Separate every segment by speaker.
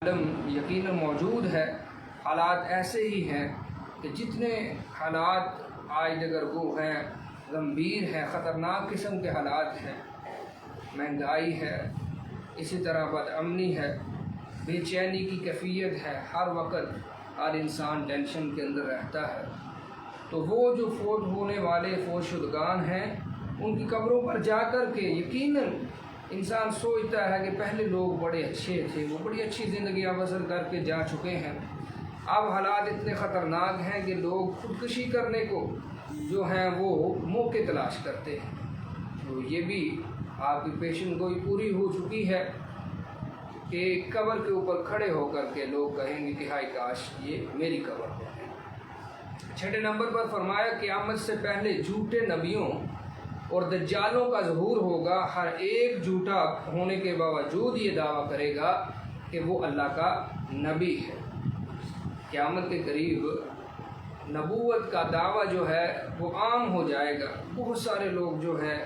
Speaker 1: یقیناً موجود ہے، حالات ایسے ہی ہیں کہ جتنے حالات آج اگر وہ ہیں گمبھیر ہیں، خطرناک قسم کے حالات ہیں، مہنگائی ہے، اسی طرح بد امنی ہے، بے چینی کی کیفیت ہے، ہر وقت ہر انسان ٹینشن کے اندر رہتا ہے، تو وہ جو فوت ہونے والے فوت شدگان ہیں ان کی قبروں پر جا کر کے یقیناً انسان سوچتا ہے کہ پہلے لوگ بڑے اچھے تھے، وہ بڑی اچھی زندگیاں بسر کر کے جا چکے ہیں، اب حالات اتنے خطرناک ہیں کہ لوگ خودکشی کرنے کو جو ہیں وہ موقع تلاش کرتے ہیں۔ تو یہ بھی آپ کی پیشن گوئی پوری ہو چکی ہے کہ قبر کے اوپر کھڑے ہو کر کے لوگ کہیں گے کہ ہائے کاش یہ میری قبر ہو۔ 6 نمبر پر فرمایا قیامت سے پہلے جھوٹے نبیوں اور دجالوں کا ظہور ہوگا، ہر ایک جھوٹا ہونے کے باوجود یہ دعویٰ کرے گا کہ وہ اللہ کا نبی ہے۔ قیامت کے قریب نبوت کا دعویٰ جو ہے وہ عام ہو جائے گا، بہت سارے لوگ جو ہے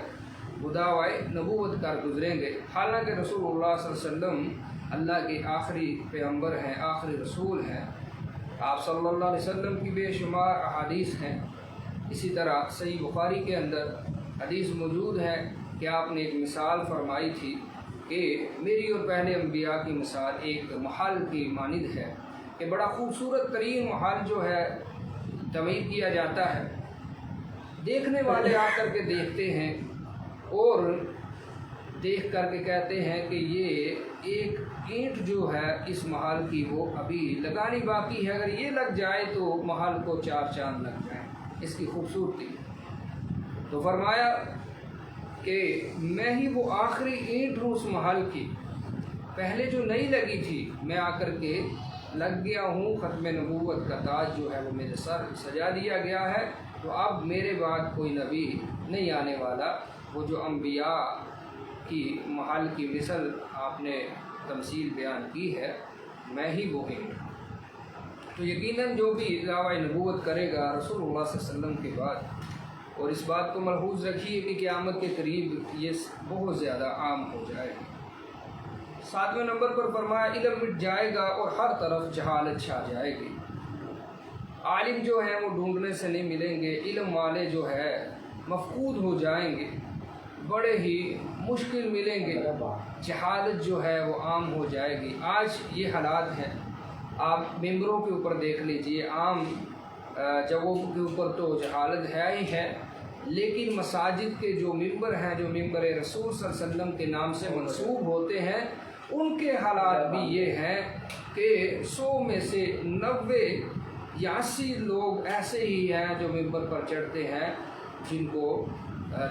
Speaker 1: وہ دعوی نبوت کر گزریں گے، حالانکہ رسول اللہ صلی اللہ علیہ وسلم اللہ کے آخری پیغمبر ہیں، آخری رسول ہیں، آپ صلی اللہ علیہ وسلم کی بے شمار احادیث ہیں۔ اسی طرح صحیح بخاری کے اندر حدیث موجود ہے کہ آپ نے ایک مثال فرمائی تھی کہ میری اور پہلے انبیاء کی مثال ایک محل کی مانند ہے کہ بڑا خوبصورت ترین محل جو ہے تعمیر کیا جاتا ہے، دیکھنے والے آ کر کے دیکھتے ہیں اور دیکھ کر کے کہتے ہیں کہ یہ ایک اینٹ جو ہے اس محل کی وہ ابھی لگانی باقی ہے، اگر یہ لگ جائے تو محل کو 4 چاند لگ جائیں، اس کی خوبصورتی۔ تو فرمایا کہ میں ہی وہ آخری اینٹ ہوں اس محل کی، پہلے جو نہیں لگی تھی میں آ کر کے لگ گیا ہوں، ختم نبوت کا تاج جو ہے وہ میرے سر سجا دیا گیا ہے، تو اب میرے بعد کوئی نبی نہیں آنے والا، وہ جو انبیاء کی محل کی مثل آپ نے تمثیل بیان کی ہے، میں ہی وہ ہوں۔ تو یقیناً جو بھی دعوی نبوت کرے گا رسول اللہ صلی اللہ علیہ وسلم کے بعد، اور اس بات کو ملحوظ رکھیے کہ قیامت کے قریب یہ بہت زیادہ عام ہو جائے گی۔ 7 نمبر پر فرمایا علم مٹ جائے گا اور ہر طرف جہالت چھا جائے گی، عالم جو ہیں وہ ڈھونڈنے سے نہیں ملیں گے، علم والے جو ہے مفقود ہو جائیں گے، بڑے ہی مشکل ملیں گے، جہالت جو ہے وہ عام ہو جائے گی۔ آج یہ حالات ہیں، آپ ممبروں کے اوپر دیکھ لیجئے، عام جگہوں کے اوپر تو جہالت ہے ہی ہے، لیکن مساجد کے جو ممبر ہیں، جو ممبر رسول صلی اللہ علیہ وسلم کے نام سے منسوب ہوتے ہیں، ان کے حالات بھی یہ ہیں کہ 100 میں سے 90 یا 80 لوگ ایسے ہی ہیں جو ممبر پر چڑھتے ہیں جن کو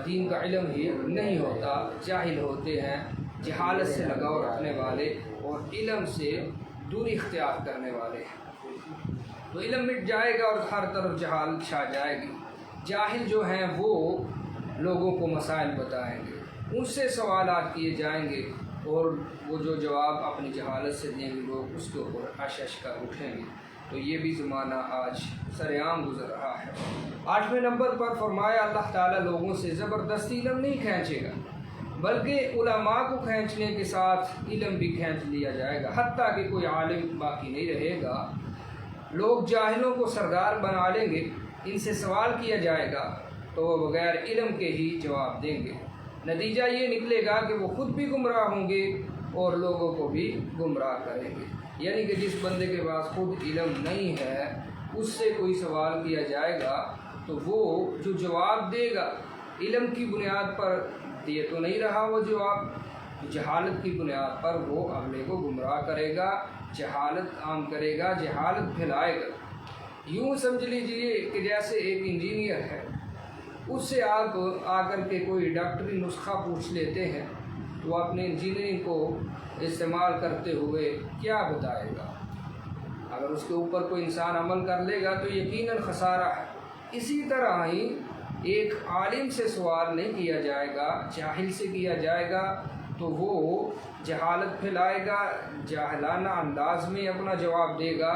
Speaker 1: دین کا علم ہی نہیں ہوتا، جاہل ہوتے ہیں، جہالت سے لگاؤ رکھنے والے اور علم سے دوری اختیار کرنے والے ہیں۔ تو علم مٹ جائے گا اور ہر طرف جہالت چھا جائے گی، جاہل جو ہیں وہ لوگوں کو مسائل بتائیں گے، ان سے سوالات کیے جائیں گے اور وہ جو جواب اپنی جہالت سے دیں گے لوگ اس کے اوپر اشش کر اٹھیں گے۔ تو یہ بھی زمانہ آج سرعام گزر رہا ہے۔ 8 نمبر پر فرمایا اللہ تعالیٰ لوگوں سے زبردستی علم نہیں کھینچے گا، بلکہ علماء کو کھینچنے کے ساتھ علم بھی کھینچ لیا جائے گا، حتیٰ کہ کوئی عالم باقی نہیں رہے گا، لوگ جاہلوں کو سردار بنا لیں گے، ان سے سوال کیا جائے گا تو وہ بغیر علم کے ہی جواب دیں گے، نتیجہ یہ نکلے گا کہ وہ خود بھی گمراہ ہوں گے اور لوگوں کو بھی گمراہ کریں گے۔ یعنی کہ جس بندے کے پاس خود علم نہیں ہے اس سے کوئی سوال کیا جائے گا تو وہ جو جواب دے گا علم کی بنیاد پر دے تو نہیں رہا، وہ جواب جہالت کی بنیاد پر وہ اگلے کو گمراہ کرے گا، جہالت عام کرے گا، جہالت پھیلائے گا۔ یوں سمجھ لیجئے کہ جیسے ایک انجینئر ہے، اس سے آپ آ کر کے کوئی ڈاکٹری نسخہ پوچھ لیتے ہیں تو اپنے انجینئرنگ کو استعمال کرتے ہوئے کیا بتائے گا؟ اگر اس کے اوپر کوئی انسان عمل کر لے گا تو یقیناً خسارہ ہے۔ اسی طرح ہی ایک عالم سے سوال نہیں کیا جائے گا، جاہل سے کیا جائے گا تو وہ جہالت پھیلائے گا، جاہلانہ انداز میں اپنا جواب دے گا،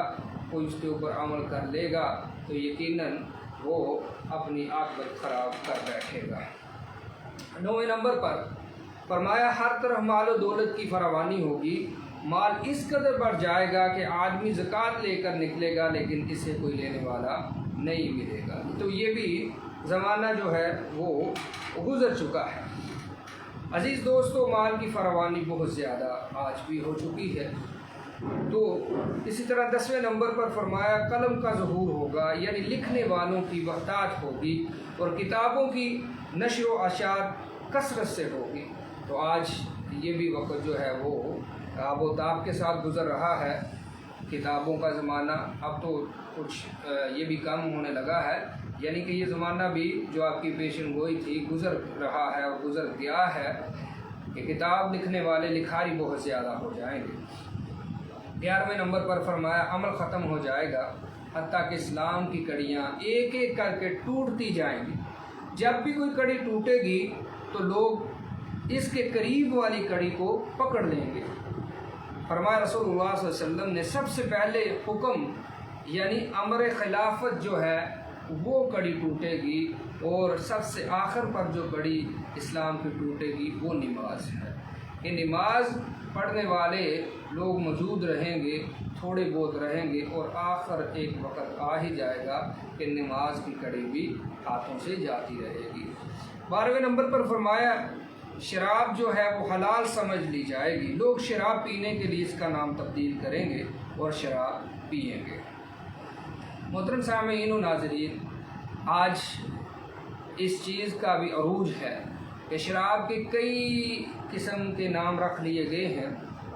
Speaker 1: کوئی اس کے اوپر عمل کر لے گا تو یقیناً وہ اپنی عاقبت خراب کر بیٹھے گا۔ 9 نمبر پر فرمایا ہر طرح مال و دولت کی فراوانی ہوگی مال اس قدر بڑھ جائے گا کہ آدمی زکوٰۃ لے کر نکلے گا لیکن اسے کوئی لینے والا نہیں ملے گا۔ تو یہ بھی زمانہ جو ہے وہ گزر چکا ہے۔ عزیز دوستو، مال کی فراوانی بہت زیادہ آج بھی ہو چکی ہے۔ تو اسی طرح 10ویں نمبر پر فرمایا قلم کا ظہور ہوگا، یعنی لکھنے والوں کی وحدت ہوگی اور کتابوں کی نشر و اشاعت کثرت سے ہوگی۔ تو آج یہ بھی وقت جو ہے وہ آب و تاب کے ساتھ گزر رہا ہے، کتابوں کا زمانہ اب تو کچھ یہ بھی کم ہونے لگا ہے، یعنی کہ یہ زمانہ بھی جو آپ کی پیشن گوئی تھی گزر رہا ہے اور گزر گیا ہے کہ کتاب لکھنے والے لکھاری بہت زیادہ ہو جائیں گے۔ 11ویں نمبر پر فرمایا عمل ختم ہو جائے گا حتیٰ کہ اسلام کی کڑیاں ایک ایک کر کے ٹوٹتی جائیں گی۔ جب بھی کوئی کڑی ٹوٹے گی تو لوگ اس کے قریب والی کڑی کو پکڑ لیں گے۔ فرمایا رسول اللہ صلی اللہ علیہ وسلم نے سب سے پہلے حکم یعنی امر خلافت جو ہے وہ کڑی ٹوٹے گی، اور سب سے آخر پر جو کڑی اسلام کی ٹوٹے گی وہ نماز ہے۔ یہ نماز پڑھنے والے لوگ موجود رہیں گے، تھوڑے بہت رہیں گے، اور آخر ایک وقت آ ہی جائے گا کہ نماز کی کڑی بھی ہاتھوں سے جاتی رہے گی۔ 12ویں نمبر پر فرمایا شراب جو ہے وہ حلال سمجھ لی جائے گی، لوگ شراب پینے کے لیے اس کا نام تبدیل کریں گے اور شراب پئیں گے۔ محترم سامعین و ناظرین، آج اس چیز کا بھی عروج ہے کہ شراب کے کئی قسم کے نام رکھ لیے گئے ہیں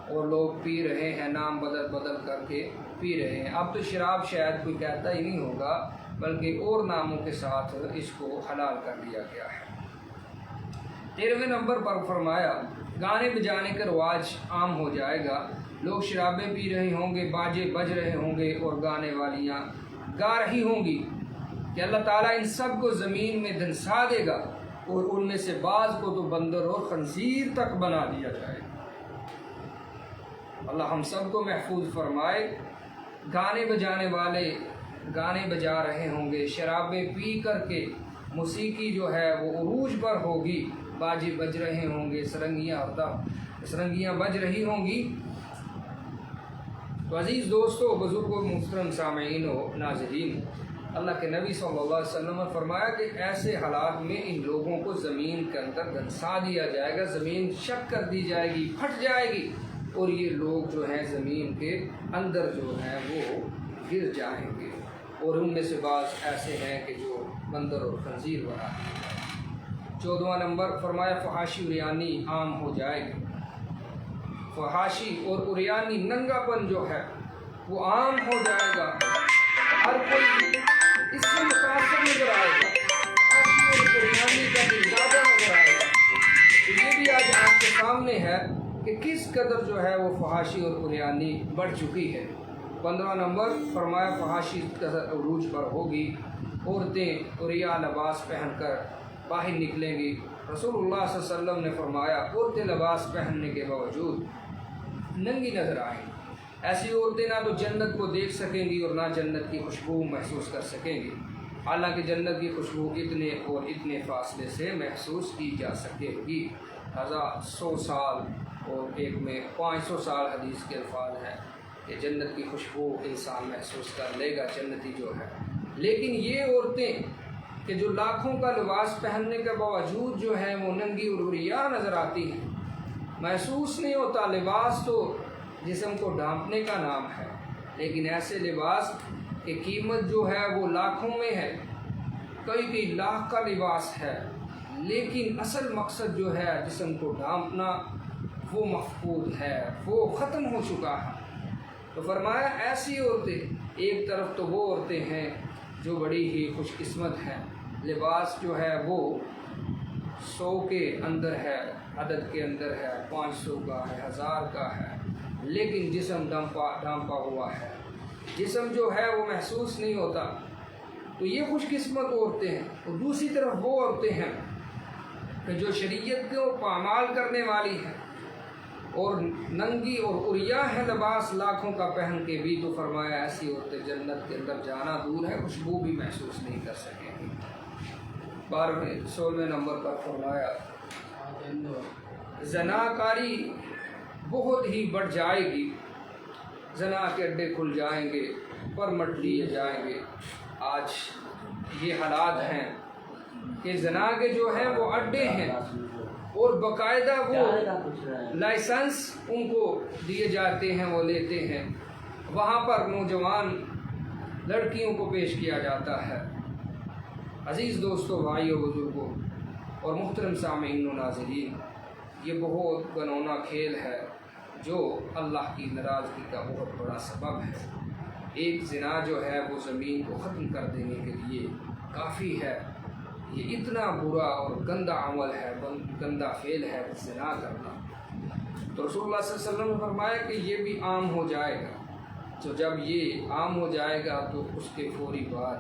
Speaker 1: اور لوگ پی رہے ہیں، نام بدل بدل کر کے پی رہے ہیں۔ اب تو شراب شاید کوئی کہتا ہی نہیں ہوگا، بلکہ اور ناموں کے ساتھ اس کو حلال کر دیا گیا ہے۔ 13ویں نمبر پر فرمایا گانے بجانے کا رواج عام ہو جائے گا، لوگ شرابیں پی رہے ہوں گے، باجے بج رہے ہوں گے اور گانے والیاں گا رہی ہوں گی کہ اللہ تعالیٰ ان سب کو زمین میں دھنسا دے گا اور ان میں سے بعض کو تو بندر اور خنزیر تک بنا دیا جائے گا۔ اللہ ہم سب کو محفوظ فرمائے۔ گانے بجانے والے گانے بجا رہے ہوں گے، شرابیں پی کر کے موسیقی جو ہے وہ عروج پر ہوگی، باجے بج رہے ہوں گے، سرنگیاں بج رہی ہوں گی۔ تو عزیز دوستو، بزرگوں، محترم سامعین و ناظرین، اللہ کے نبی صلی اللہ علیہ وسلم نے فرمایا کہ ایسے حالات میں ان لوگوں کو زمین کے اندر دھنسا دیا جائے گا، زمین شک کر دی جائے گی، پھٹ جائے گی، اور یہ لوگ جو ہیں زمین کے اندر جو ہیں وہ گر جائیں گے، اور ان میں سے بعض ایسے ہیں کہ جو بندر اور خنزیر بنا ہے۔ 14واں نمبر فرمایا فحاشی اریانی عام ہو جائے گی۔ فحاشی اور اریانی ننگا پن جو ہے وہ عام ہو جائے گا، ہر کوئی اس سے متاثر نظر آئے گا، فحاشی اور اریانی کا دل زیادہ نظر آئے گا۔ تو یہ بھی آج آپ کے سامنے ہے کہ کس قدر جو ہے وہ فحاشی اور اریانی بڑھ چکی ہے۔ 15واں نمبر فرمایا فحاشی کا عروج پر ہوگی، عورتیں اوریا لباس پہن کر باہر نکلیں گی۔ رسول اللہ صلی اللہ علیہ وسلم نے فرمایا عورتیں لباس پہننے کے باوجود ننگی نظر آئیں گی، ایسی عورتیں نہ تو جنت کو دیکھ سکیں گی اور نہ جنت کی خوشبو محسوس کر سکیں گی، حالانکہ جنت کی خوشبو اتنے اور اتنے فاصلے سے محسوس کی جا سکے گی۔ 100 سال اور ایک میں 500 سال حدیث کے الفاظ ہیں کہ جنت کی خوشبو انسان محسوس کر لے گا، جنتی جو ہے۔ لیکن یہ عورتیں کہ جو لاکھوں کا لباس پہننے کے باوجود جو ہے وہ ننگی اور عریاں نظر آتی ہیں، محسوس نہیں ہوتا۔ لباس تو جسم کو ڈھانپنے کا نام ہے، لیکن ایسے لباس کی قیمت جو ہے وہ لاکھوں میں ہے، کئی لاکھ کا لباس ہے، لیکن اصل مقصد جو ہے جسم کو ڈھانپنا وہ مفقود ہے، وہ ختم ہو چکا ہے۔ تو فرمایا ایسی عورتیں، ایک طرف تو وہ عورتیں ہیں جو بڑی ہی خوش قسمت ہیں، لباس جو ہے وہ 100 کے اندر ہے، عدد کے اندر ہے، 500 کا ہے، 1000 کا ہے، لیکن جسم ڈھانپا ہوا ہے، جسم جو ہے وہ محسوس نہیں ہوتا۔ تو یہ خوش قسمت عورتیں ہیں۔ اور دوسری طرف وہ عورتیں ہیں کہ جو شریعت کو پامال کرنے والی ہیں اور ننگی اور عریاں ہیں لباس لاکھوں کا پہن کے بھی، تو فرمایا ایسی عورتیں جنت کے اندر جانا دور ہے، خوشبو بھی محسوس نہیں کر سکیں گی۔ 16ویں نمبر پر فرمایا زناکاری بہت ہی بڑھ جائے گی، زنا کے اڈے کھل جائیں گے، پرمٹ لیے جائیں گے۔ آج یہ حالات ہیں کہ زنا کے جو ہیں وہ اڈے ہیں، اور باقاعدہ وہ لائسنس ان کو دیے جاتے ہیں، وہ لیتے ہیں، وہاں پر نوجوان لڑکیوں کو پیش کیا جاتا ہے۔ عزیز دوستو، بھائیو، بزرگوں اور محترم سامعین و ناظرین، یہ بہت گنونا کھیل ہے جو اللہ کی ناراضگی کا بہت بڑا سبب ہے۔ ایک زنا جو ہے وہ زمین کو ختم کر دینے کے لیے کافی ہے۔ یہ اتنا برا اور گندا عمل ہے، گندا فعل ہے زنا کرنا۔ تو رسول اللہ صلی اللہ علیہ وسلم نے فرمایا کہ یہ بھی عام ہو جائے گا۔ تو جب یہ عام ہو جائے گا تو اس کے فوری بعد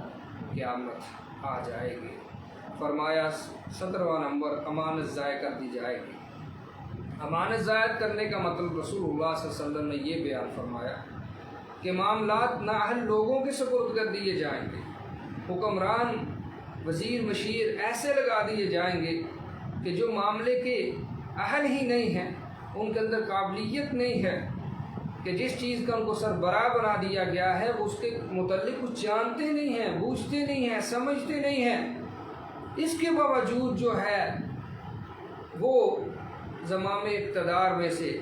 Speaker 1: قیامت آ جائے گی۔ فرمایا 17واں نمبر، امانت ضائع کر دی جائے گی۔ امانت ضائع کرنے کا مطلب رسول اللہ صلی اللہ علیہ وسلم نے یہ بیان فرمایا کہ معاملات نااہل لوگوں کے سپرد کر دیے جائیں گے۔ حکمران، وزیر، مشیر ایسے لگا دیے جائیں گے کہ جو معاملے کے اہل ہی نہیں ہیں، ان کے اندر قابلیت نہیں ہے، کہ جس چیز کا ان کو سربراہ بنا دیا گیا ہے وہ اس کے متعلق کچھ جانتے نہیں ہیں، بوجھتے نہیں ہیں، سمجھتے نہیں ہیں۔ اس کے باوجود جو ہے وہ زمام اقتدار میں سے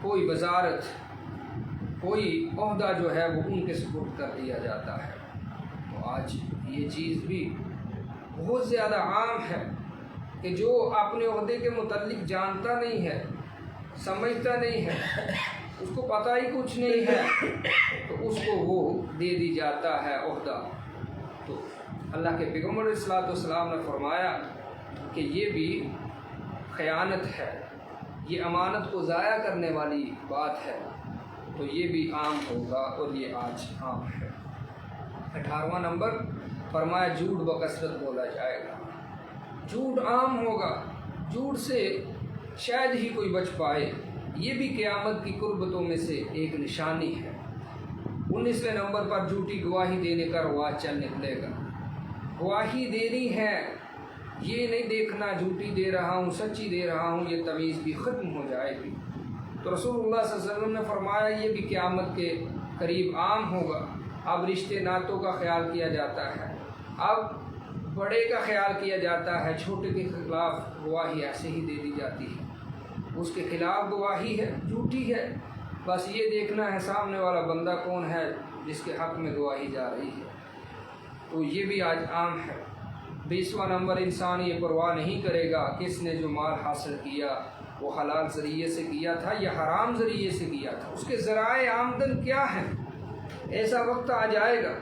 Speaker 1: کوئی وزارت، کوئی عہدہ جو ہے وہ ان کے سپرد کر دیا جاتا ہے۔ تو آج یہ چیز بھی بہت زیادہ عام ہے کہ جو اپنے عہدے کے متعلق جانتا نہیں ہے، سمجھتا نہیں ہے، اس کو پتہ ہی کچھ نہیں ہے، تو اس کو وہ دے دی جاتا ہے عہدہ۔ تو اللہ کے پیغمبر علیہ الصلوۃ والسلام نے فرمایا کہ یہ بھی خیانت ہے، یہ امانت کو ضائع کرنے والی بات ہے، تو یہ بھی عام ہوگا، اور یہ آج عام ہے۔ 18واں نمبر، فرمایا جھوٹ بکثرت بولا جائے گا۔ جھوٹ عام ہوگا، جھوٹ سے شاید ہی کوئی بچ پائے۔ یہ بھی قیامت کی قربتوں میں سے ایک نشانی ہے۔ 19ویں نمبر پر جھوٹی گواہی دینے کا رواج چل نکلے گا۔ گواہی دینی ہے، یہ نہیں دیکھنا جھوٹی دے رہا ہوں سچی دے رہا ہوں، یہ تمیز بھی ختم ہو جائے گی۔ تو رسول اللہ صلی اللہ علیہ وسلم نے فرمایا یہ بھی قیامت کے قریب عام ہوگا۔ اب رشتے ناتوں کا خیال کیا جاتا ہے، اب بڑے کا خیال کیا جاتا ہے، چھوٹے کے خلاف گواہی ایسے ہی دے دی جاتی ہے۔ اس کے خلاف گواہی ہے، جھوٹی ہے، بس یہ دیکھنا ہے سامنے والا بندہ کون ہے جس کے حق میں گواہی جا رہی ہے۔ تو یہ بھی آج عام ہے۔ 20واں نمبر، انسان یہ پرواہ نہیں کرے گا کہ اس نے جو مال حاصل کیا وہ حلال ذریعے سے کیا تھا یا حرام ذریعے سے کیا تھا، اس کے ذرائع آمدن کیا ہیں۔ ایسا وقت آ جائے گا،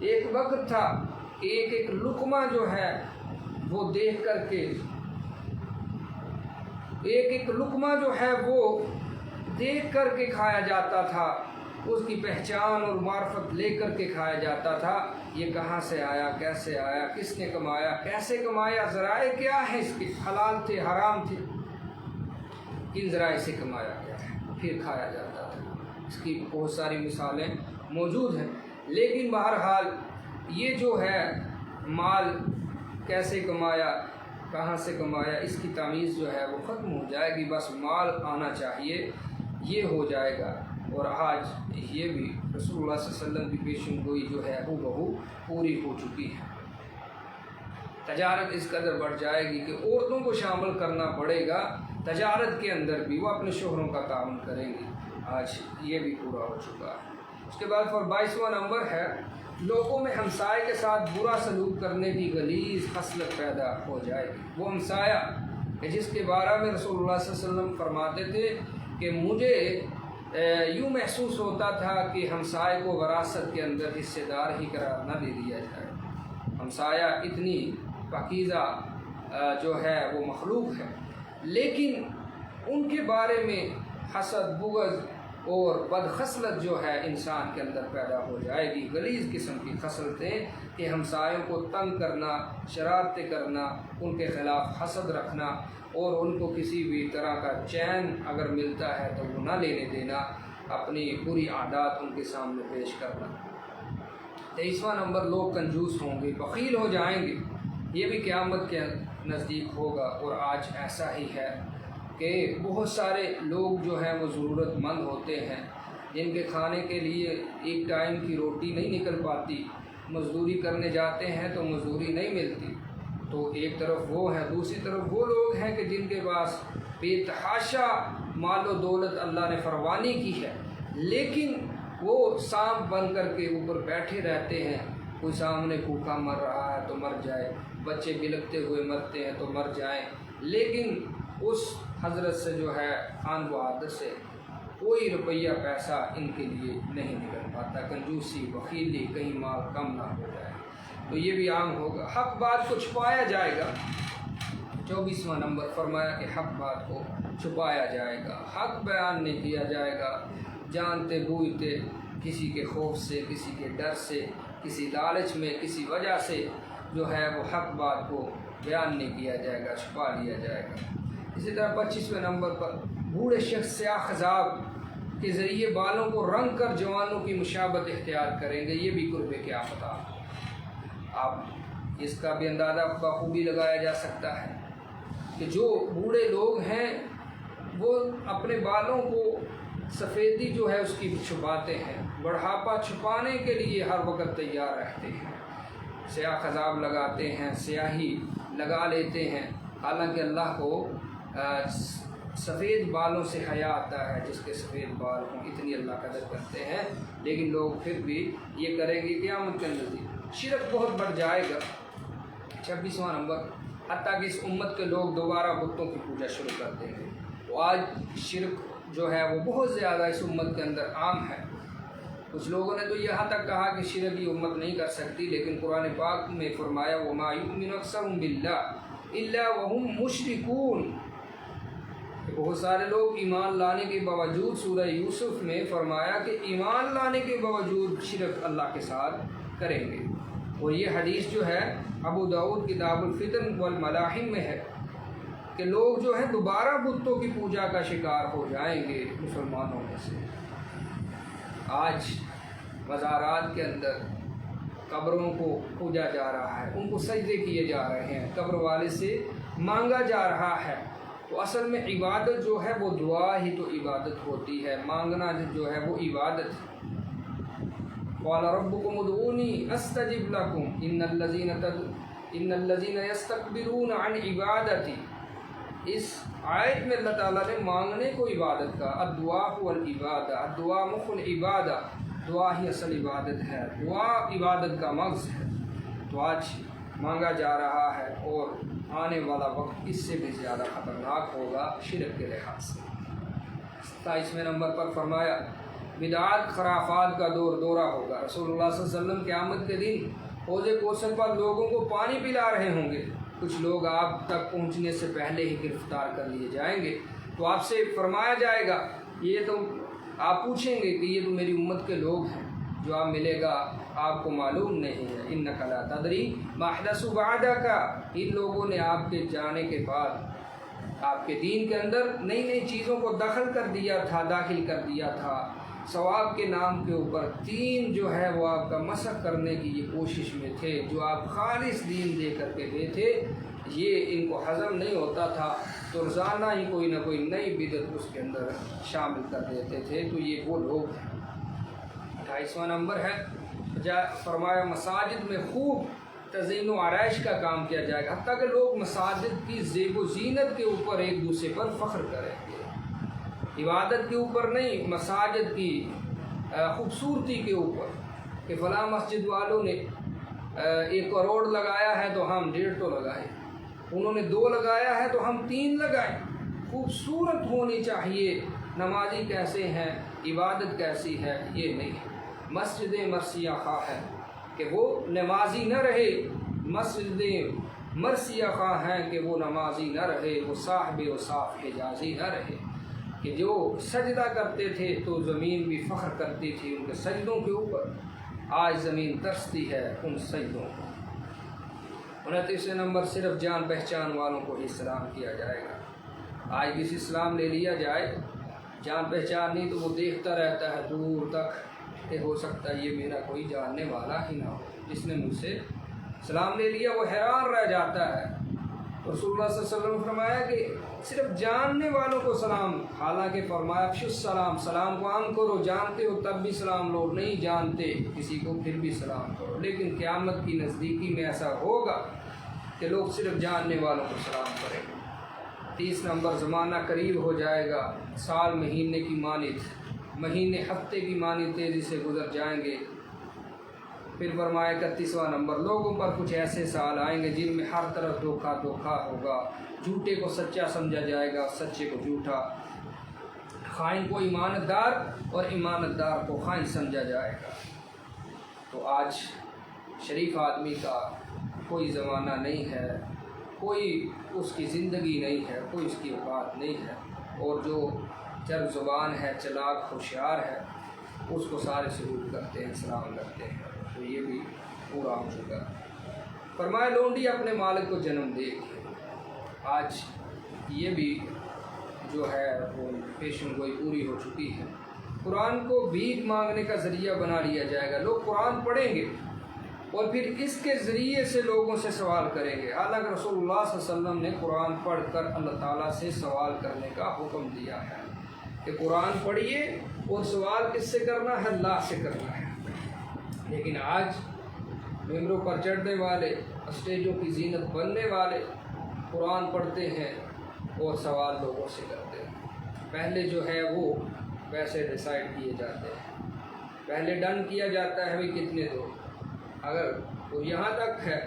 Speaker 1: ایک وقت تھا ایک ایک لقمہ جو ہے وہ دیکھ کر کے، ایک ایک لقمہ جو ہے وہ دیکھ کر کے کھایا جاتا تھا، اس کی پہچان اور معرفت لے کر کے کھایا جاتا تھا۔ یہ کہاں سے آیا، کیسے آیا، کس نے کمایا، کیسے کمایا، ذرائع کیا ہے اس کے، حلال تھے حرام تھے، کن ذرائع سے کمایا گیا ہے، پھر کھایا جاتا تھا۔ اس کی بہت ساری مثالیں موجود ہیں، لیکن بہرحال یہ جو ہے مال کیسے کمایا، کہاں سے کمایا، اس کی تمیز جو ہے وہ ختم ہو جائے گی۔ بس مال آنا چاہیے، یہ ہو جائے گا۔ اور آج یہ بھی رسول اللہ صلی اللہ علیہ وسلم کی پیشن گوئی جو ہے ہو بہو پوری ہو چکی ہے۔ تجارت اس قدر بڑھ جائے گی کہ عورتوں کو شامل کرنا پڑے گا تجارت کے اندر بھی، وہ اپنے شوہروں کا تعاون کریں گی۔ آج یہ بھی پورا ہو چکا ہے۔ اس کے بعد 22واں نمبر ہے، لوگوں میں ہمسائے کے ساتھ برا سلوک کرنے کی غلیظ خصلت پیدا ہو جائے گی۔ وہ ہمسایہ کہ جس کے بارے میں رسول اللہ صلی اللہ علیہ وسلم فرماتے تھے کہ مجھے یوں محسوس ہوتا تھا کہ ہمسائے کو وراثت کے اندر حصے دار ہی قرار نہ دے دیا جائے۔ ہمسایہ اتنی پاکیزہ جو ہے وہ مخلوق ہے، لیکن ان کے بارے میں حسد، بغض اور بدخصلت جو ہے انسان کے اندر پیدا ہو جائے گی۔ غلیظ قسم کی خصلتیں کہ ہمسایوں کو تنگ کرنا، شرارتیں کرنا، ان کے خلاف حسد رکھنا، اور ان کو کسی بھی طرح کا چین اگر ملتا ہے تو وہ نہ لینے دینا، اپنی بری عادات ان کے سامنے پیش کرنا۔ 23واں نمبر، لوگ کنجوس ہوں گے، بخیل ہو جائیں گے۔ یہ بھی قیامت کے نزدیک ہوگا، اور آج ایسا ہی ہے کہ بہت سارے لوگ جو ہیں وہ ضرورت مند ہوتے ہیں، جن کے کھانے کے لیے ایک ٹائم کی روٹی نہیں نکل پاتی، مزدوری کرنے جاتے ہیں تو مزدوری نہیں ملتی۔ تو ایک طرف وہ ہے، دوسری طرف وہ لوگ ہیں کہ جن کے پاس بے تحاشا مال و دولت اللہ نے فراوانی کی ہے، لیکن وہ سانپ بن کر کے اوپر بیٹھے رہتے ہیں۔ کوئی سامنے بھوکا مر رہا ہے تو مر جائے، بچے بلکتے ہوئے مرتے ہیں تو مر جائیں، لیکن اس حضرت سے جو ہے آن و عادت سے کوئی روپیہ پیسہ ان کے لیے نہیں نکل پاتا۔ کنجوسی، بخیلی، کہیں مال کم نہ ہو جائے، تو یہ بھی عام ہوگا۔ حق بات کو چھپایا جائے گا۔ 24واں نمبر فرمایا کہ حق بات کو چھپایا جائے گا، حق بیان نہیں کیا جائے گا، جانتے بوجھتے کسی کے خوف سے، کسی کے ڈر سے، کسی لالچ میں، کسی وجہ سے جو ہے وہ حق بات کو بیان نہیں کیا جائے گا، چھپا لیا جائے گا۔ اسی طرح 25ویں نمبر پر بوڑھے شخص سیاہ خضاب کے ذریعے بالوں کو رنگ کر جوانوں کی مشابہت اختیار کریں گے، یہ بھی قرب قیامت آ۔ آپ اس کا بھی اندازہ بخوبی لگایا جا سکتا ہے کہ جو بوڑھے لوگ ہیں وہ اپنے بالوں کو سفیدی جو ہے اس کی چھپاتے ہیں، بڑھاپا چھپانے کے لیے ہر وقت تیار رہتے ہیں، سیاہ خضاب لگاتے ہیں، سیاہی لگا لیتے ہیں، حالانکہ اللہ کو سفید بالوں سے حیا آتا ہے، جس کے سفید بال ہوں، اتنی اللہ قدر کرتے ہیں، لیکن لوگ پھر بھی یہ کریں گے قیامت کے نزدیک۔ شرک بہت بڑھ جائے گا۔ 26واں نمبر، حتیٰ کہ اس امت کے لوگ دوبارہ بتوں کی پوجا شروع کر دیں گے۔ تو آج شرک جو ہے وہ بہت زیادہ اس امت کے اندر عام ہے۔ کچھ لوگوں نے تو یہاں تک کہا کہ شرک یہ امت نہیں کر سکتی، لیکن قرآن پاک میں فرمایا وَمَا يُؤْمِنُ أَكْثَرُهُم بِاللَّهِ إِلَّا وَهُمْ مُشْرِكُونَ۔ بہت سارے لوگ ایمان لانے کے باوجود، سورہ یوسف میں فرمایا کہ ایمان لانے کے باوجود شرک اللہ کے ساتھ کریں گے۔ اور یہ حدیث جو ہے ابو داؤد کتاب الفتن والملاحم میں ہے کہ لوگ جو ہیں دوبارہ بتوں کی پوجا کا شکار ہو جائیں گے مسلمانوں میں سے۔ آج مزارات کے اندر قبروں کو پوجا جا رہا ہے، ان کو سجدے کیے جا رہے ہیں، قبر والے سے مانگا جا رہا ہے۔ تو اصل میں عبادت جو ہے وہ دعا ہی تو عبادت ہوتی ہے، مانگنا جو ہے وہ عبادت ہے۔ قال ربكم ادعوني استجب لكم ان الذين يستكبرون عن عبادتي۔ اس آیت میں اللہ تعالیٰ نے مانگنے کو عبادت کا، الدعاء هو العبادہ، الدعاء مخ العبادہ، دعا ہی اصل عبادت ہے، دعا عبادت کا مغز ہے۔ تو آج مانگا جا رہا ہے اور آنے والا وقت اس سے بھی زیادہ خطرناک ہوگا شرک کے لحاظ سے۔ 27ویں نمبر پر فرمایا بدعات خرافات کا دورہ ہوگا۔ رسول اللہ صلی اللہ علیہ وسلم قیامت کے دن حوض کوثر پر لوگوں کو پانی پلا رہے ہوں گے، کچھ لوگ آپ تک پہنچنے سے پہلے ہی گرفتار کر لیے جائیں گے۔ تو آپ سے فرمایا جائے گا، یہ تو آپ پوچھیں گے کہ یہ تو میری امت کے لوگ ہیں، جواب ملے گا آپ کو معلوم نہیں ہے، انک لا تدری ما احدث بعدک، ان لوگوں نے آپ کے جانے کے بعد آپ کے دین کے اندر نئی نئی چیزوں کو داخل کر دیا تھا، ثواب کے نام کے اوپر دین جو ہے وہ آپ کا مسخ کرنے کی یہ کوشش میں تھے، جو آپ خالص دین دے کر کے گئے تھے، یہ ان کو ہضم نہیں ہوتا تھا، تو روزانہ ہی کوئی نہ کوئی نئی بدعت اس کے اندر شامل کر دیتے تھے۔ تو یہ وہ لوگ ہیں۔ 28واں نمبر ہے، فرمایا مساجد میں خوب تزئین و آرائش کا کام کیا جائے گا، حتیٰ کہ لوگ مساجد کی زیب و زینت کے اوپر ایک دوسرے پر فخر کریں گے، عبادت کے اوپر نہیں، مساجد کی خوبصورتی کے اوپر، کہ فلاں مسجد والوں نے 1 کروڑ لگایا ہے تو ہم 1.5 تو لگائیں، انہوں نے 2 لگایا ہے تو ہم 3 لگائیں۔ خوبصورت ہونی چاہیے، نمازی کیسے ہیں، عبادت کیسی ہے، یہ نہیں ہے۔ مسجد مرثیہ خواہ ہے کہ وہ نمازی نہ رہے، مسجد مرثیہ خواہ ہیں کہ وہ نمازی نہ رہے، وہ صاحب و صاف حجازی نہ رہے، کہ جو سجدہ کرتے تھے تو زمین بھی فخر کرتی تھی ان کے سجدوں کے اوپر، آج زمین ترستی ہے ان سجدوں کو۔ 29 نمبر، صرف جان پہچان والوں کو ہی سلام کیا جائے گا۔ آج کسی سلام لے لیا جائے، جان پہچان نہیں تو وہ دیکھتا رہتا ہے دور تک کہ ہو سکتا ہے یہ میرا کوئی جاننے والا ہی نہ ہو، جس نے مجھ سے سلام لے لیا وہ حیران رہ جاتا ہے۔ رسول اللہ صلی اللہ علیہ وسلم نے فرمایا کہ صرف جاننے والوں کو سلام، حالانکہ فرمایا افشوا السلام، سلام کو عام کرو، جانتے ہو تب بھی سلام لو، نہیں جانتے کسی کو پھر بھی سلام کرو۔ لیکن قیامت کی نزدیکی میں ایسا ہوگا کہ لوگ صرف جاننے والوں کو سلام کریں گے۔ 30 نمبر، زمانہ قریب ہو جائے گا، سال مہینے کی مانند، مہینے ہفتے کی مانند تیزی سے گزر جائیں گے۔ پھر فرمایا 31واں نمبر، لوگوں پر کچھ ایسے سال آئیں گے جن میں ہر طرف دھوکہ ہوگا، جھوٹے کو سچا سمجھا جائے گا، سچے کو جھوٹا، خائن کو امانت دار اور امانت دار کو خائن سمجھا جائے گا۔ تو آج شریف آدمی کا کوئی زمانہ نہیں ہے، کوئی اس کی زندگی نہیں ہے، کوئی اس کی اوقات نہیں ہے، اور جو چرب زبان ہے، چلاک ہوشیار ہے، اس کو سارے سلوک کرتے ہیں، سلام کرتے ہیں۔ تو یہ بھی پورا ہو چکا۔ فرمایا لونڈی اپنے مالک کو جنم دے گی۔ آج یہ بھی جو ہے وہ پیشن گوئی پوری ہو چکی ہے۔ قرآن کو بھیک مانگنے کا ذریعہ بنا لیا جائے گا، لوگ قرآن پڑھیں گے اور پھر اس کے ذریعے سے لوگوں سے سوال کریں گے۔ حالانکہ رسول اللہ صلی اللہ علیہ وسلم نے قرآن پڑھ کر اللہ تعالیٰ سے سوال کرنے کا حکم دیا ہے کہ قرآن پڑھیے اور سوال کس سے کرنا ہے؟ اللہ سے کرنا ہے۔ لیکن آج ممبروں پر چڑھنے والے، اسٹیجوں کی زینت بننے والے قرآن پڑھتے ہیں اور سوال لوگوں سے کرتے ہیں۔ پہلے جو ہے وہ پیسے ڈیسائیڈ کیے جاتے ہیں، پہلے ڈن کیا جاتا ہے بھائی کتنے دو، اگر تو یہاں تک ہے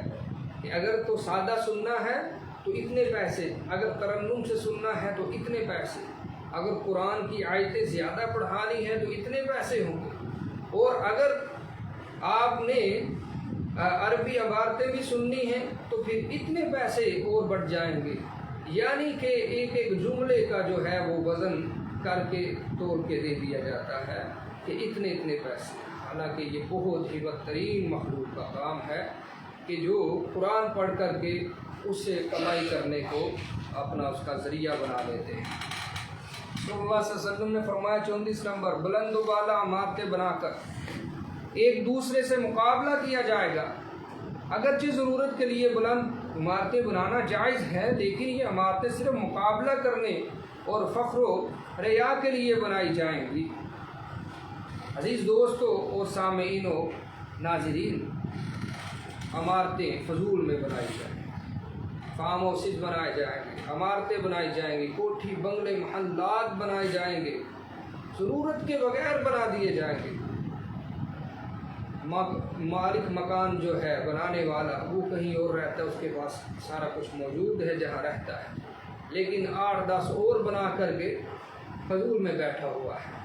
Speaker 1: کہ اگر تو سادہ سننا ہے تو اتنے پیسے، اگر ترنم سے سننا ہے تو اتنے پیسے، اگر قرآن کی آیتیں زیادہ پڑھانی ہیں تو اتنے پیسے ہوں گے، اور اگر آپ نے عربی عبارتیں بھی سننی ہیں تو پھر اتنے پیسے اور بڑھ جائیں گے۔ یعنی کہ ایک ایک جملے کا جو ہے وہ وزن کر کے توڑ کے دے دیا جاتا ہے کہ اتنے اتنے پیسے۔ حالانکہ یہ بہت ہی بدترین مخلوق کا کام ہے کہ جو قرآن پڑھ کر کے اس سے کمائی کرنے کو اپنا اس کا ذریعہ بنا لیتے ہیں۔ رسول اللہ صلی اللہ علیہ وسلم نے فرمایا 34 نمبر، بلند و بالا عمارتیں بنا کر ایک دوسرے سے مقابلہ کیا جائے گا۔ اگرچہ ضرورت کے لیے بلند عمارتیں بنانا جائز ہے، لیکن یہ عمارتیں صرف مقابلہ کرنے اور فخر و ریا کے لیے بنائی جائیں گی۔ عزیز دوستو اور سامعین و ناظرین، عمارتیں فضول میں بنائی جائیں گی، فارم ہاؤسز بنائے جائیں گے، عمارتیں بنائی جائیں گی، کوٹھی بنگلے محلات بنائے جائیں گے، ضرورت کے بغیر بنا دیے جائیں گے۔ مالک مکان جو ہے بنانے والا وہ کہیں اور رہتا ہے، اس کے پاس سارا کچھ موجود ہے جہاں رہتا ہے، لیکن 8-10 اور بنا کر کے فضول میں بیٹھا ہوا ہے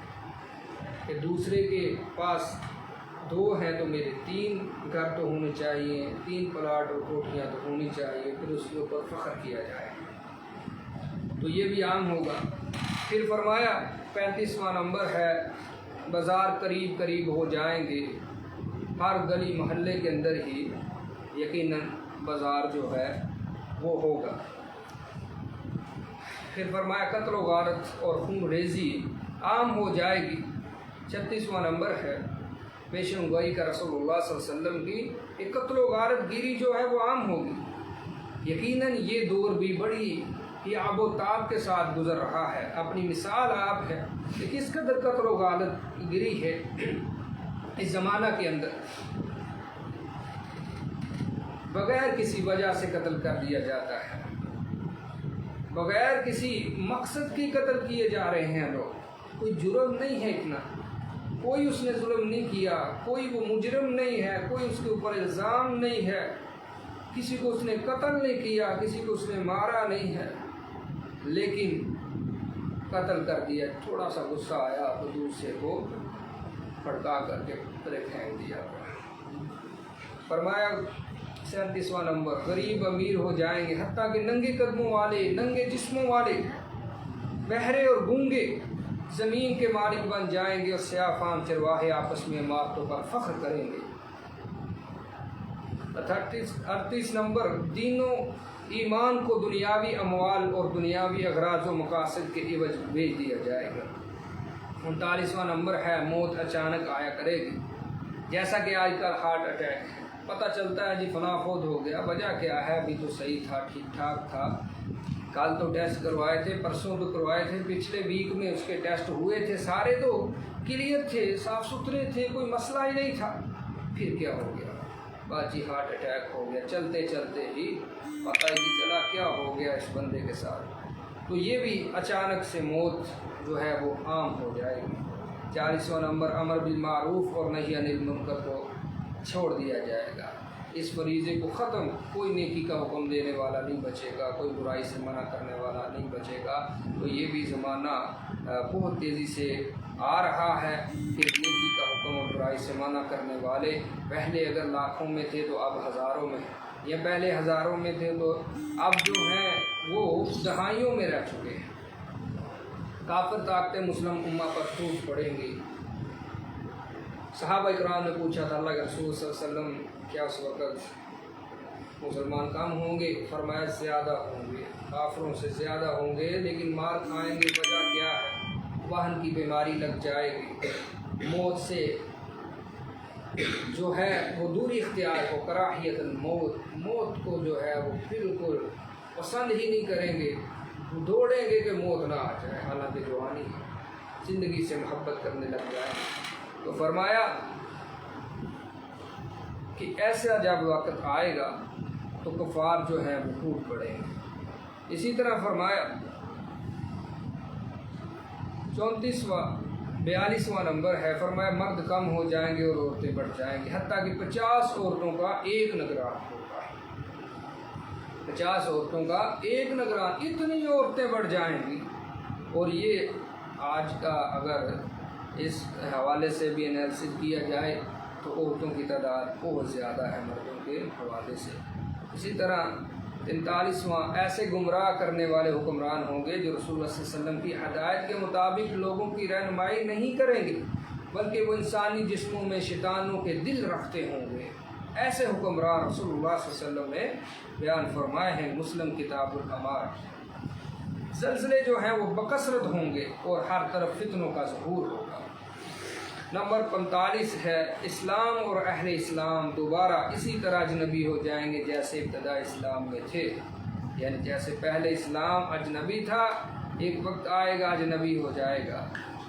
Speaker 1: کہ دوسرے کے پاس 2 ہیں تو میرے 3 گھر تو ہونے چاہیے، 3 پلاٹ اور کوٹھیاں تو ہونی چاہیے، پھر اس کے اوپر فخر کیا جائے، تو یہ بھی عام ہوگا۔ پھر فرمایا 35واں نمبر ہے، بازار قریب قریب ہو جائیں گے، ہر گلی محلے کے اندر ہی یقیناً بازار جو ہے وہ ہوگا۔ پھر فرمایا قتل و غارت اور خون ریزی عام ہو جائے گی۔ 36واں نمبر ہے، پیشن گوئی کا رسول اللہ صلی اللہ علیہ وسلم کی کہ قتل و غارت گیری جو ہے وہ عام ہوگی۔ یقیناً یہ دور بھی بڑی ہی آب و تاب کے ساتھ گزر رہا ہے، اپنی مثال آپ ہے کہ کس قدر قتل و غارت گیری ہے اس زمانہ کے اندر، بغیر کسی وجہ سے قتل کر دیا جاتا ہے، بغیر کسی مقصد کی قتل کیے جا رہے ہیں لوگ، کوئی جرم نہیں ہے اتنا، کوئی اس نے ظلم نہیں کیا، کوئی وہ مجرم نہیں ہے، کوئی اس کے اوپر الزام نہیں ہے، کسی کو اس نے قتل نہیں کیا، کسی کو اس نے مارا نہیں ہے، لیکن قتل کر دیا، تھوڑا سا غصہ آیا تو دوسرے کو پھڑکا کر کے پتھرے پھینک دیا۔ فرمایا 37واں نمبر، غریب امیر ہو جائیں گے، حتیٰ کہ ننگے قدموں والے، ننگے جسموں والے، بہرے اور گونگے زمین کے مالک بن جائیں گے، اور سیاہ فام چرواہے آپس میں ماتوں پر فخر کریں گے۔ 38 نمبر، دینوں ایمان کو دنیاوی اموال اور دنیاوی اغراض و مقاصد کے عوض بیچ دیا جائے گا۔ 39واں نمبر ہے، موت اچانک آیا کرے گی، جیسا کہ آج کل ہارٹ اٹیک ہے، پتہ چلتا ہے جی فلاں فوت ہو گیا، وجہ کیا ہے، ابھی تو صحیح تھا، ٹھیک ٹھاک تھا، کل تو ٹیسٹ کروائے تھے، پرسوں تو کروائے تھے، پچھلے ویک میں اس کے ٹیسٹ ہوئے تھے، سارے تو کلیئر تھے، صاف ستھرے تھے، کوئی مسئلہ ہی نہیں تھا۔ پھر کیا ہو گیا؟ بس جی ہارٹ اٹیک ہو گیا، چلتے چلتے ہی پتہ ہی نہیں چلا کیا ہو گیا اس بندے کے ساتھ۔ تو یہ بھی اچانک سے موت جو ہے وہ عام ہو جائے گی۔ 40واں نمبر، امر بالمعروف اور نہی عن المنکر کو چھوڑ دیا جائے گا۔ اس فریضے کو ختم، کوئی نیکی کا حکم دینے والا نہیں بچے گا، کوئی برائی سے منع کرنے والا نہیں بچے گا۔ تو یہ بھی زمانہ بہت تیزی سے آ رہا ہے کہ نیکی کا حکم اور برائی سے منع کرنے والے پہلے اگر لاکھوں میں تھے تو اب ہزاروں میں، یا پہلے ہزاروں میں تھے تو اب جو ہیں وہ دہائیوں میں رہ چکے ہیں۔ کافر طاقتیں مسلم امہ پر ٹوٹ پڑیں گی۔ صحابہ اکرام نے پوچھا تھا اللہ کے رسول صلی اللہ علیہ وسلم کیا اس وقت مسلمان کم ہوں گے؟ فرمایا زیادہ ہوں گے، کافروں سے زیادہ ہوں گے، لیکن مار کھائیں گے۔ وجہ کیا ہے؟ وہن کی بیماری لگ جائے گی، موت سے جو ہے وہ دوری اختیار ہو، کراہیت الموت، موت کو جو ہے وہ بالکل پسند ہی نہیں کریں گے، دوڑیں گے کہ موت نہ آ جائے، حالانکہ جوانی زندگی سے محبت کرنے لگ جائیں۔ تو فرمایا کہ ایسا جب وقت آئے گا تو کفار جو ہیں وہ ٹوٹ پڑیں گے۔ اسی طرح فرمایا 42واں نمبر ہے، فرمایا مرد کم ہو جائیں گے اور عورتیں بڑھ جائیں گی، حتیٰ کہ 50 عورتوں کا ایک نگران ہوگا۔ 50 عورتوں کا ایک نگران، اتنی عورتیں بڑھ جائیں گی۔ اور یہ آج کا اگر اس حوالے سے بھی انالیسس کیا جائے تو عورتوں کی تعداد بہت زیادہ ہے مردوں کے حوالے سے۔ اسی طرح 43واں، ایسے گمراہ کرنے والے حکمران ہوں گے جو رسول اللہ صلی اللہ علیہ وسلم کی ہدایت کے مطابق لوگوں کی رہنمائی نہیں کریں گے، بلکہ وہ انسانی جسموں میں شیطانوں کے دل رکھتے ہوں گے۔ ایسے حکمران رسول اللہ صلی اللہ علیہ وسلم نے بیان فرمائے ہیں، مسلم کتاب الامار۔ زلزلے جو ہیں وہ بکثرت ہوں گے اور ہر طرف فتنوں کا ظہور ہوگا۔ نمبر 45 ہے، اسلام اور اہل اسلام دوبارہ اسی طرح اجنبی ہو جائیں گے جیسے ابتدا اسلام میں تھے، یعنی جیسے پہلے اسلام اجنبی تھا، ایک وقت آئے گا اجنبی ہو جائے گا۔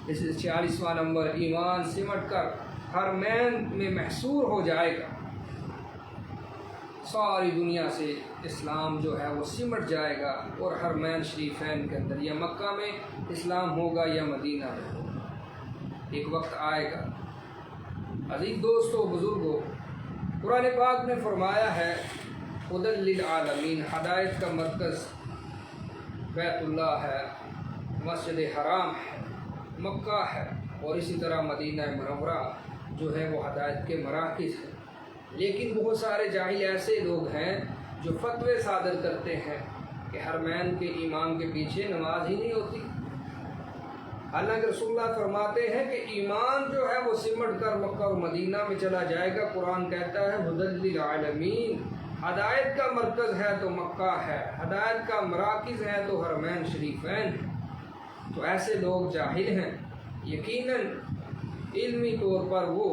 Speaker 1: اس 46واں نمبر، ایمان سمٹ کر حرمین میں محصور ہو جائے گا، ساری دنیا سے اسلام جو ہے وہ سمٹ جائے گا اور حرمین شریفین کے اندر، یا مکہ میں اسلام ہوگا یا مدینہ میں ہوگا، ایک وقت آئے گا۔ عزیز دوستو، بزرگوں، قرآن پاک نے فرمایا ہے ہدی للعالمین، ہدایت کا مرکز بیت اللہ ہے، مسجد حرام ہے، مکہ ہے، اور اسی طرح مدینہ منورہ جو ہے وہ ہدایت کے مراکز ہیں۔ لیکن بہت سارے جاہل ایسے لوگ ہیں جو فتوے صادر کرتے ہیں کہ حرمین کے امام کے پیچھے نماز ہی نہیں ہوتی، حالانکہ رسول اللہ فرماتے ہیں کہ ایمان جو ہے وہ سمٹ کر مکہ اور مدینہ میں چلا جائے گا۔ قرآن کہتا ہے ہدی للعالمین، ہدایت کا مرکز ہے تو مکہ ہے، ہدایت کا مراکز ہے تو حرمین شریفین ہے۔ تو ایسے لوگ جاہل ہیں، یقیناً علمی طور پر وہ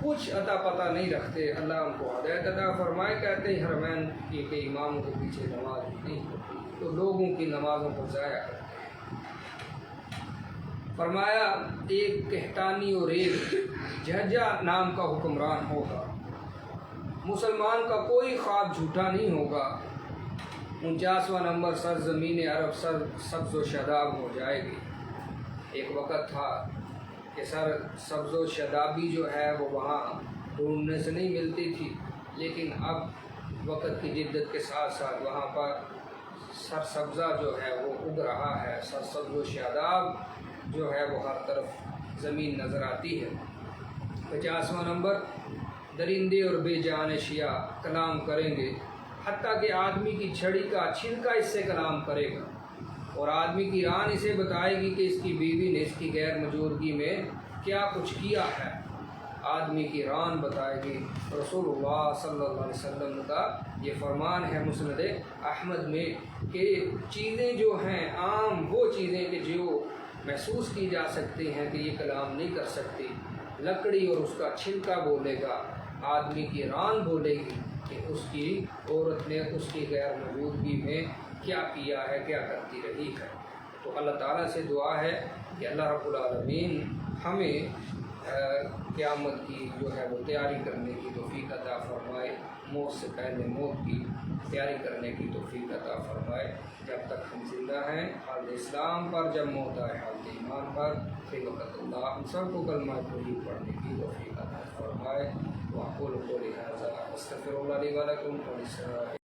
Speaker 1: کچھ عطا پتہ نہیں رکھتے، اللہ ان کو ہدایت عطا فرمائے، کہتے ہیں حرمین کے اماموں کے پیچھے نماز نہیں ہوتی، تو لوگوں کی نمازوں کو ضائع کرتے ہیں۔ فرمایا ایک کہتانی اور ایک جہجہ نام کا حکمران ہوگا، مسلمان کا کوئی خواب جھوٹا نہیں ہوگا۔ 49واں نمبر، سرزمین عرب سبز و شاداب ہو جائے گی۔ ایک وقت تھا کہ سبز و شادابی جو ہے وہ وہاں ڈھونڈنے سے نہیں ملتی تھی، لیکن اب وقت کی جدت کے ساتھ ساتھ وہاں پر سرسبزہ جو ہے وہ اگ رہا ہے، سرسبز و شاداب جو ہے وہ ہر طرف زمین نظر آتی ہے۔ 50واں نمبر، درندے اور بے جان اشیاء کلام کریں گے، حتیٰ کہ آدمی کی چھڑی کا چھلکا اس سے کلام کرے گا، اور آدمی کی ران اسے بتائے گی کہ اس کی بیوی نے اس کی غیر موجودگی میں کیا کچھ کیا ہے، آدمی کی ران بتائے گی۔ رسول اللہ صلی اللہ علیہ وسلم کا یہ فرمان ہے مسند احمد میں کہ چیزیں جو ہیں عام وہ چیزیں کہ جو محسوس کی جا سکتی ہیں کہ یہ کلام نہیں کر سکتی، لکڑی اور اس کا چھلکا بولے گا، آدمی کی ران بولے گی کہ اس کی عورت نے اس کی غیر موجودگی میں کیا کیا ہے، کیا کرتی رہی ہے۔ تو اللہ تعالیٰ سے دعا ہے کہ اللہ رب العالمین ہمیں قیامت کی جو ہے وہ تیاری کرنے کی توفیق عطا فرمائے، موت سے پہلے موت کی تیاری کرنے کی توفیق عطا فرمائے۔ جب تک ہم زندہ ہیں حالت اسلام پر، جب موت آئے حالت ایمان پر، فی وقت اللہ ہم سب کو کلمہ توحید پڑھنے کی توفیق عطا فرمائے۔ وأقول قولي هذا أستغفر الله لي ولكم ولسائر